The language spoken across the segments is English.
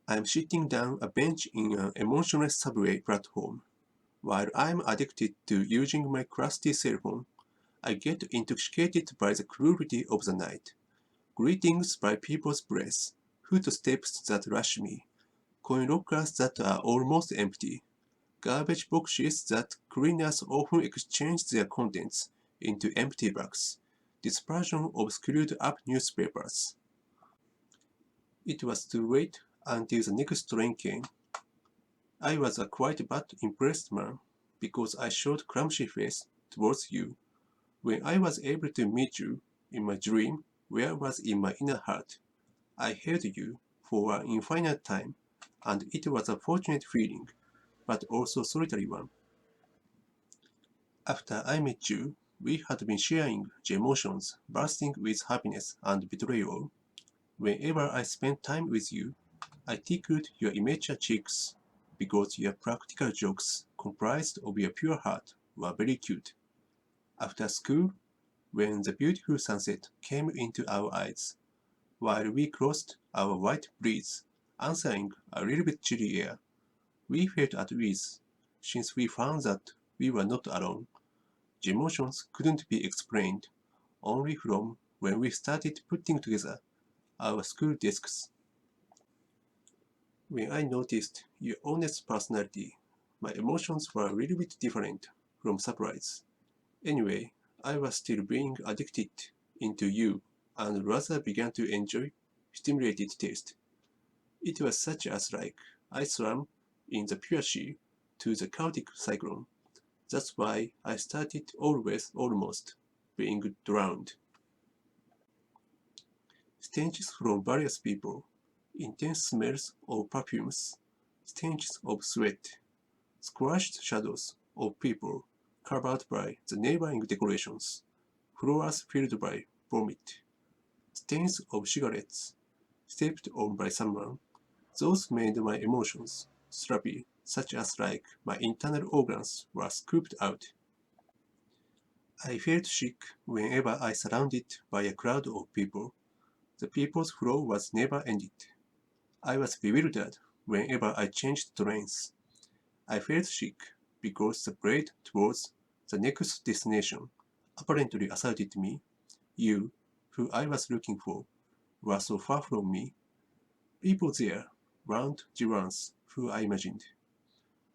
I'm sitting down a bench in an emotionless subway platform. While I'm addicted to using my crusty cell phone, I get intoxicated by the cruelty of the night. Greetings by people's breath, footsteps that rush me, coin lockers that are almost empty, garbage boxes that cleaners often exchange their contents into empty bags, dispersion of screwed up newspapers. It was too late until the next train came. I was a quite but impressed man, because I showed clumsy face towards you. When I was able to meet you in my dream, where was in my inner heart, I held you for an infinite time, and it was a fortunate feeling, but also solitary one. After I met you, we had been sharing the emotions bursting with happiness and betrayal. Whenever I spent time with you, I tickled your immature cheeks because your practical jokes, comprised of your pure heart, were very cute. After school, when the beautiful sunset came into our eyes, while we crossed our white breeze, answering a little bit chilly air, we felt at ease, since we found that we were not alone. The emotions couldn't be explained, only from when we started putting together our school desks. When I noticed your honest personality, my emotions were a little bit different from surprise. Anyway, I was still being addicted into you and rather began to enjoy stimulated taste. It was such as like I swam in the pure sea to the chaotic cyclone. That's why I started always almost being drowned. Stenches from various people, intense smells of perfumes, stenches of sweat, squashed shadows of people covered by the neighboring decorations, floors filled by vomit, stains of cigarettes stepped on by someone. Those made my emotions sloppy, such as like my internal organs were scooped out. I felt sick whenever I surrounded by a crowd of people. The people's flow was never ended. I was bewildered whenever I changed trains. I felt sick because the parade towards the next destination apparently assaulted me. You, who I was looking for, were so far from me. People there weren't the ones who I imagined.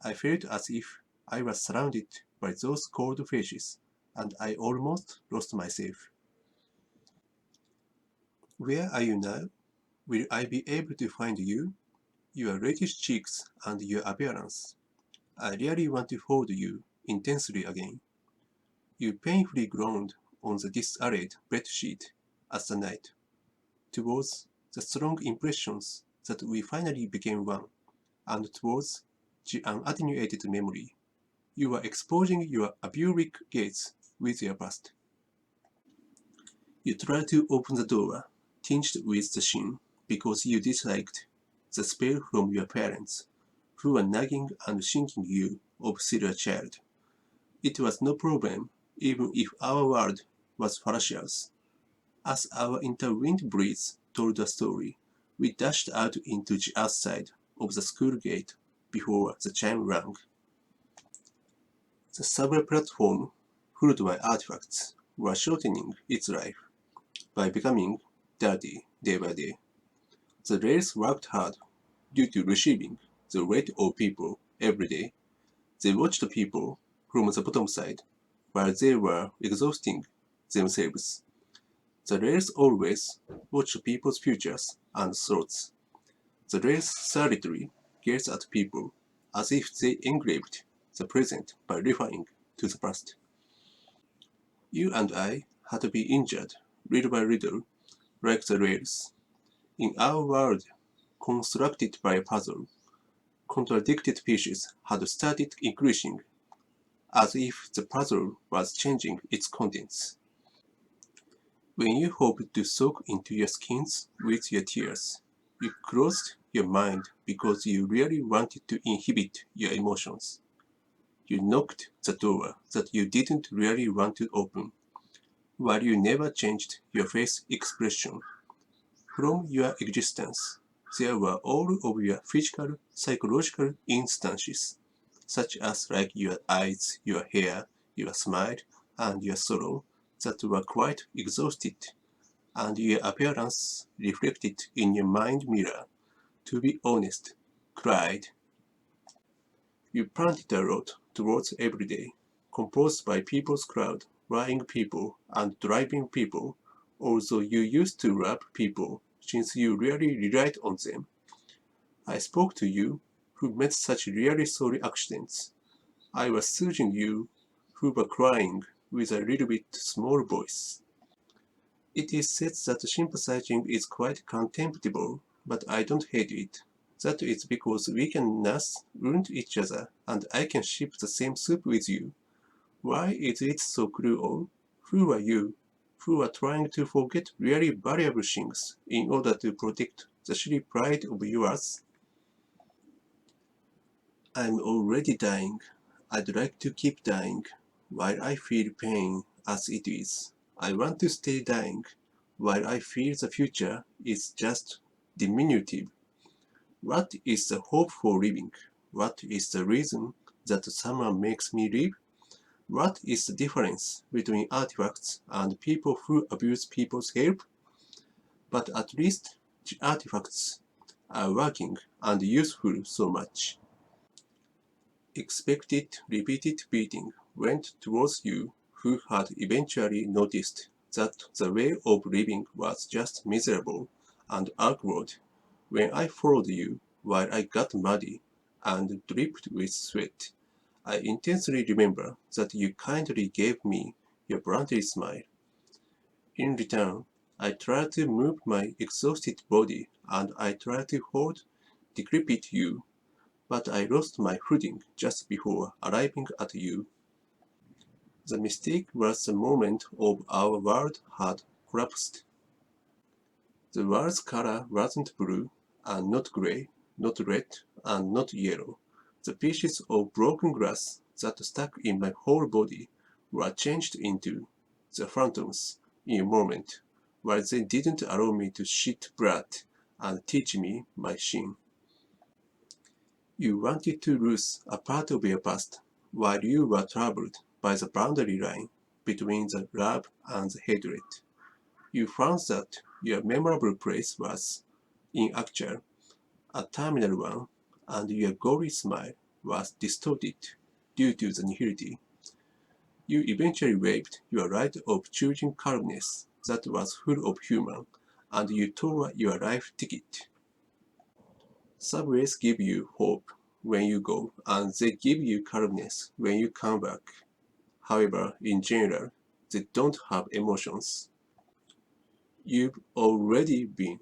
I felt as if I was surrounded by those cold faces, and I almost lost myself. Where are you now? Will I be able to find you? Your reddish cheeks and your appearance. I really want to hold you intensely again. You painfully groaned on the disarrayed bed sheet as the night, towards the strong impressions that we finally became one, and towards the unattenuated memory. You were exposing your abusive gaze with your past. You tried to open the door, tinged with the sheen, because you disliked the spell from your parents, who were nagging and thinking you of serial child. It was no problem, even if our world was fallacious. As our interwind breeze told the story, we dashed out into the outside of the school gate before the chime rang. The subway platform, fueled by artifacts, was shortening its life by becoming dirty day by day. The rails worked hard due to receiving the weight of people every day. They watched people from the bottom side while they were exhausting themselves. The rails always watch people's futures and thoughts. The rails solitary gaze at people as if they engraved the present by referring to the past. You and I had been injured little by little, like the rails. In our world, constructed by a puzzle, contradicted pieces had started increasing, as if the puzzle was changing its contents. When you hoped to soak into your skins with your tears, you closed your mind because you really wanted to inhibit your emotions. You knocked the door that you didn't really want to open, while you never changed your face expression from your existence. There were all of your physical, psychological instances, such as like your eyes, your hair, your smile, and your sorrow, that were quite exhausted, and your appearance reflected in your mind mirror, to be honest, cried. You planted a road towards every day, composed by people's crowd, lying people and driving people, although you used to love people, since you really relied on them. I spoke to you, who made such really sorry accidents. I was soothing you, who were crying, with a little bit small voice. It is said that sympathizing is quite contemptible, but I don't hate it. That is because we can nurse wound each other, and I can sip the same soup with you. Why is it so cruel? Who are you, who are trying to forget really valuable things in order to protect the silly pride of yours? I'm already dying. I'd like to keep dying, while I feel pain as it is. I want to stay dying, while I feel the future is just diminutive. What is the hope for living? What is the reason that someone makes me live? What is the difference between artifacts and people who abuse people's help? But at least the artifacts are working and useful so much. Expected repeated beating went towards you, who had eventually noticed that the way of living was just miserable and awkward when I followed you while I got muddy and dripped with sweat. I intensely remember that you kindly gave me your bluntly smile. In return, I tried to move my exhausted body and I tried to hold decrepit you, but I lost my footing just before arriving at you. The mistake was the moment of our world had collapsed. The world's color wasn't blue, and not gray, not red, and not yellow. The pieces of broken glass that stuck in my whole body were changed into the phantoms in a moment, while they didn't allow me to shit blood and teach me my shame. You wanted to lose a part of your past, while you were troubled by the boundary line between the love and the hatred. You found that your memorable place was, in actual, a terminal one, and your gory smile was distorted due to the nihility. You eventually waived your right of choosing calmness that was full of humor, and you tore your life ticket. Subways give you hope when you go, and they give you calmness when you come back. However, in general, they don't have emotions. You've already been